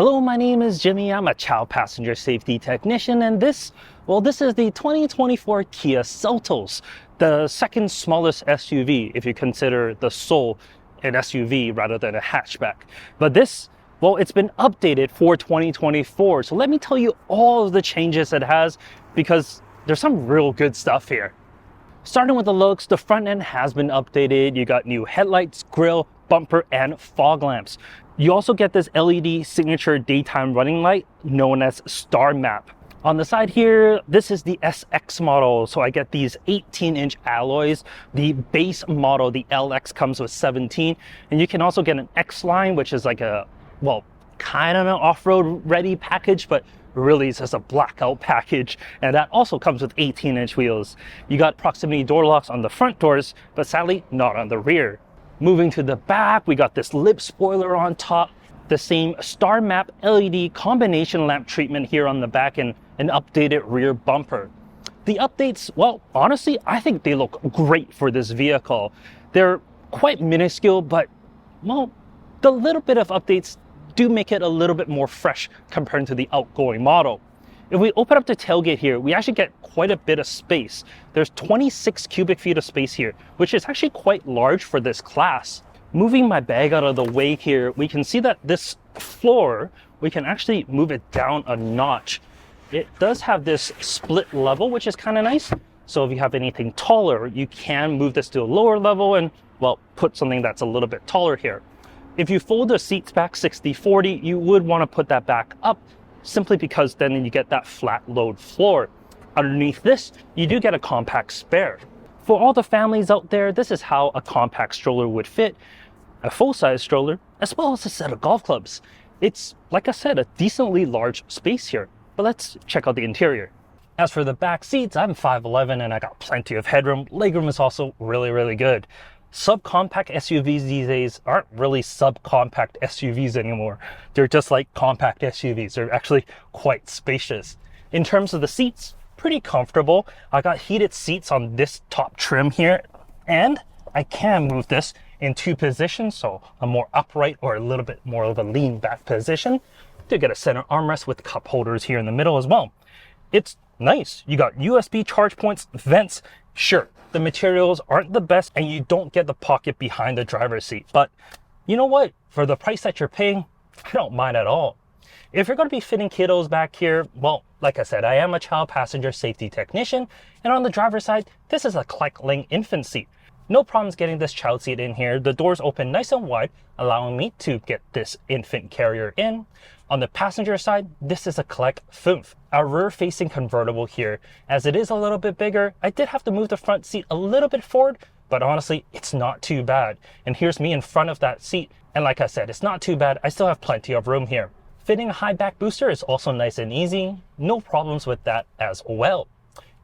Hello, my name is Jimmy. I'm a child passenger safety technician, and this is the 2024 Kia Seltos, the second smallest SUV if you consider the Soul an SUV rather than a hatchback. But it's been updated for 2024. So let me tell you all of the changes it has, because there's some real good stuff here. Starting with the looks, the front end has been updated. You got new headlights, grille, bumper, and fog lamps. You also get this LED signature daytime running light known as Star Map. On the side here, this is the SX model, so I get these 18-inch alloys. The base model, the LX, comes with 17, and you can also get an X line, which is like kind of an off-road ready package, but really it's just a blackout package, and that also comes with 18-inch wheels. You got proximity door locks on the front doors, but sadly not on the rear. Moving to the back, we got this lip spoiler on top, the same Star Map LED combination lamp treatment here on the back, and an updated rear bumper. The updates, well, honestly, I think they look great for this vehicle. They're quite minuscule, but, well, the little bit of updates do make it a little bit more fresh compared to the outgoing model. If we open up the tailgate here, we actually get quite a bit of space. There's 26 cubic feet of space here, which is actually quite large for this class. Moving my bag out of the way here, we can see that this floor, we can actually move it down a notch. It does have this split level, which is kind of nice. So if you have anything taller, you can move this to a lower level and, well, put something that's a little bit taller here. If you fold the seats back 60-40, you would want to put that back up, simply because then you get that flat load floor. Underneath this, you do get a compact spare. For all the families out there, this is how a compact stroller would fit. A full-size stroller, as well as a set of golf clubs. It's, like I said, a decently large space here. But let's check out the interior. As for the back seats, I'm 5'11" and I got plenty of headroom. Legroom is also really good. Subcompact SUVs these days aren't really subcompact SUVs anymore. They're just like compact SUVs. They're actually quite spacious. In terms of the seats, pretty comfortable. I got heated seats on this top trim here, and I can move this in two positions, so a more upright or a little bit more of a lean back position. To get a center armrest with cup holders here in the middle as well. It's nice. You got USB charge points, vents. Sure, the materials aren't the best and you don't get the pocket behind the driver's seat, but you know what? For the price that you're paying, I don't mind at all. If you're going to be fitting kiddos back here, well, like I said, I am a child passenger safety technician, and on the driver's side, this is a Kleckling infant seat. No problems getting this child seat in here. The doors open nice and wide, allowing me to get this infant carrier in. On the passenger side, this is a Kleck Fünf, a rear-facing convertible here. As it is a little bit bigger, I did have to move the front seat a little bit forward, but honestly, it's not too bad. And here's me in front of that seat. And like I said, it's not too bad. I still have plenty of room here. Fitting a high back booster is also nice and easy. No problems with that as well.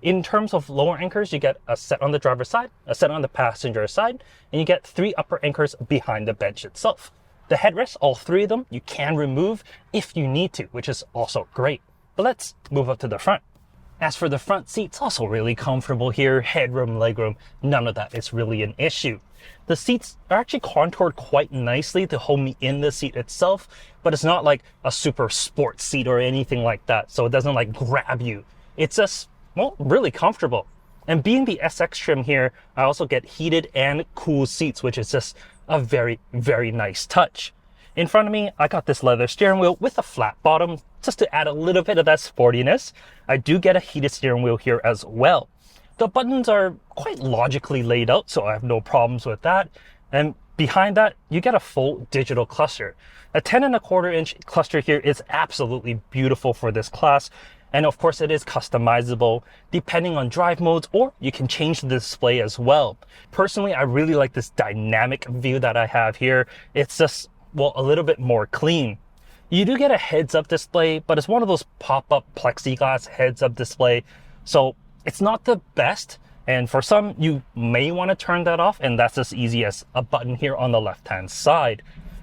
In terms of lower anchors, you get a set on the driver's side, a set on the passenger side, and you get 3 upper anchors behind the bench itself. The headrests, all 3 of them, you can remove if you need to, which is also great. But let's move up to the front. As for the front seats, also really comfortable here. Headroom, legroom, none of that is really an issue. The seats are actually contoured quite nicely to hold me in the seat itself, but it's not like a super sports seat or anything like that, so it doesn't like grab you. It's just, well, really comfortable. And being the SX trim here, I also get heated and cool seats, which is just a very nice touch. In front of me, I got this leather steering wheel with a flat bottom, just to add a little bit of that sportiness. I do get a heated steering wheel here as well. The buttons are quite logically laid out, so I have no problems with that. And behind that, you get a full digital cluster. A 10.25-inch cluster here is absolutely beautiful for this class. And of course, it is customizable depending on drive modes, or you can change the display as well. Personally, I really like this dynamic view that I have here. It's just, well, a little bit more clean. You do get a heads-up display, but it's one of those pop-up plexiglass heads-up display. So it's not the best. And for some, you may want to turn that off, and that's as easy as a button here on the left-hand side.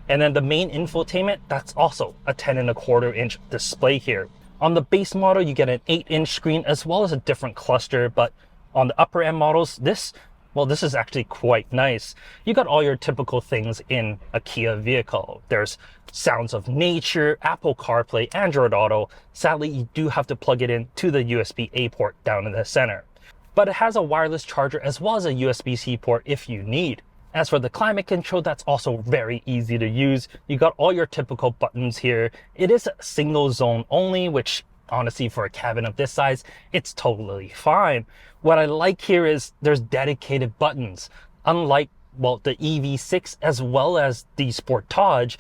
And then the main infotainment, that's also a 10.25-inch display here. On the base model, you get an 8-inch screen as well as a different cluster, but on the upper end models, this Well, this is actually quite nice. You got all your typical things in a Kia vehicle. There's sounds of nature, Apple CarPlay, Android Auto. Sadly, you do have to plug it in to the USB-A port down in the center. But it has a wireless charger as well as a USB-C port if you need. As for the climate control, that's also very easy to use. You got all your typical buttons here. It is single zone only, which honestly for a cabin of this size, it's totally fine. What I like here is there's dedicated buttons. Unlike, well, the EV6 as well as the Sportage,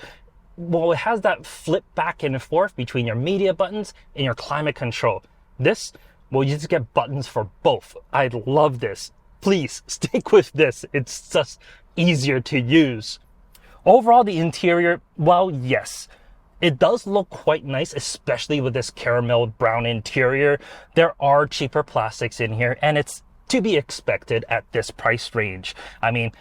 well, it has that flip back and forth between your media buttons and your climate control. This, well, you just get buttons for both. I love this. Please stick with this. It's just easier to use. Overall, the interior, well, yes, it does look quite nice, especially with this caramel brown interior. There are cheaper plastics in here, and it's to be expected at this price range. I mean,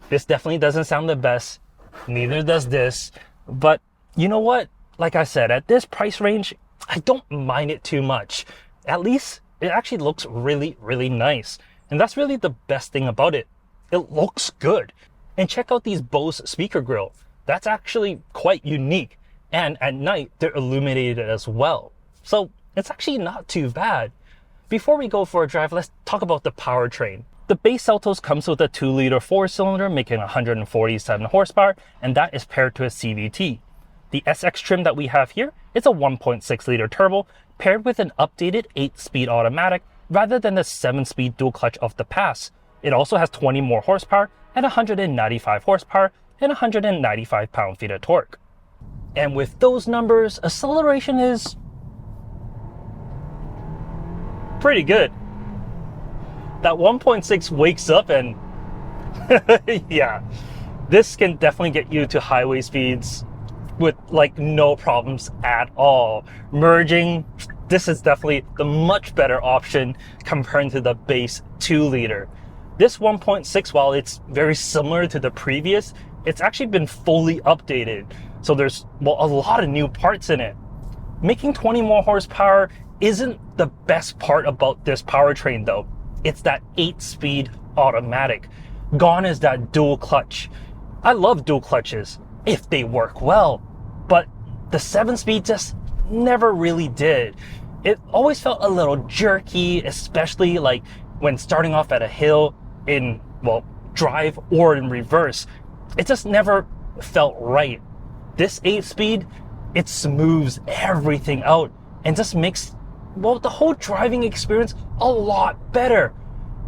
this definitely doesn't sound the best. Neither does this. But you know what? Like I said, at this price range, I don't mind it too much. At least it actually looks really, really nice. And that's really the best thing about it. It looks good. And check out these Bose speaker grill. That's actually quite unique. And at night, they're illuminated as well. So it's actually not too bad. Before we go for a drive, let's talk about the powertrain. The base Seltos comes with a 2-liter 4-cylinder making 147 horsepower, and that is paired to a CVT. The SX trim that we have here is a 1.6-liter turbo paired with an updated 8-speed automatic rather than the 7-speed dual clutch of the past. It also has 20 more horsepower at 195 horsepower and 195 pound-feet of torque. And with those numbers, acceleration is pretty good. That 1.6 wakes up and yeah, this can definitely get you to highway speeds with like no problems at all. Merging, this is definitely the much better option compared to the base 2-liter. This 1.6, while it's very similar to the previous, it's actually been fully updated. So there's, well, a lot of new parts in it. Making 20 more horsepower isn't the best part about this powertrain though. It's that 8-speed automatic. Gone is that dual clutch. I love dual clutches if they work well, but the 7-speed just never really did. It always felt a little jerky, especially like when starting off at a hill in, well, drive or in reverse. It just never felt right. This 8-speed, it smooths everything out and just makes, well, the whole driving experience a lot better.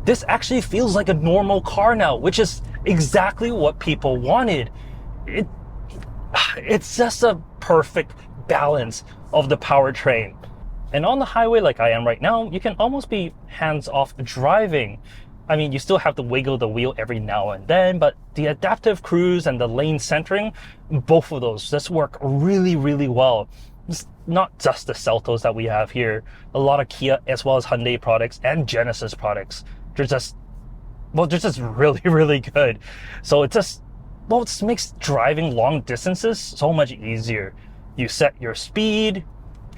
This actually feels like a normal car now, which is exactly what people wanted. It's just a perfect balance of the powertrain. And on the highway like I am right now, you can almost be hands-off driving. I mean, you still have to wiggle the wheel every now and then, but the adaptive cruise and the lane centering, both of those just work really, really well. It's not just the Seltos that we have here. A lot of Kia as well as Hyundai products and Genesis products. They're just really, really good. So it just makes driving long distances so much easier. You set your speed,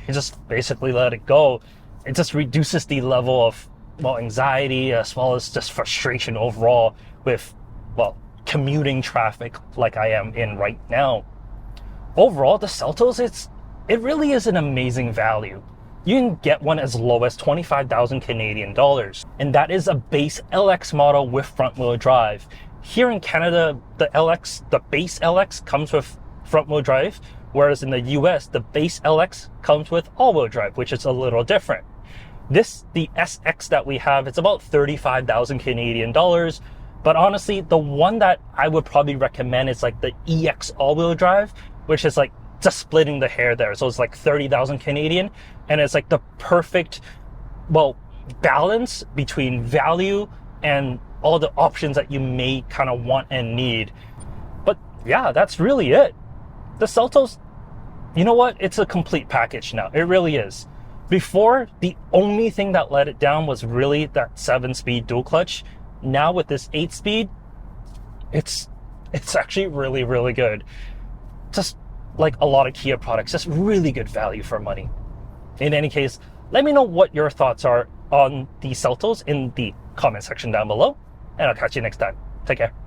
you just basically let it go. It just reduces the level of, well, anxiety as well as just frustration overall with, well, commuting traffic like I am in right now. Overall, the Seltos, it really is an amazing value. You can get one as low as 25,000 Canadian dollars, and that is a base LX model with front-wheel drive. Here in Canada, the base LX comes with front-wheel drive, whereas in the US, the base LX comes with all-wheel drive, which is a little different. The SX that we have, it's about 35,000 Canadian dollars. But honestly, the one that I would probably recommend is like the EX all-wheel drive, which is like just splitting the hair there. So it's like 30,000 Canadian. And it's like the perfect, well, balance between value and all the options that you may kind of want and need. But yeah, that's really it. The Seltos, you know what? It's a complete package now. It really is. Before, the only thing that let it down was really that 7-speed dual clutch. Now with this 8-speed, it's actually really, really good. Just like a lot of Kia products, just really good value for money. In any case, let me know what your thoughts are on the Seltos in the comment section down below. and I'll catch you next time. Take care.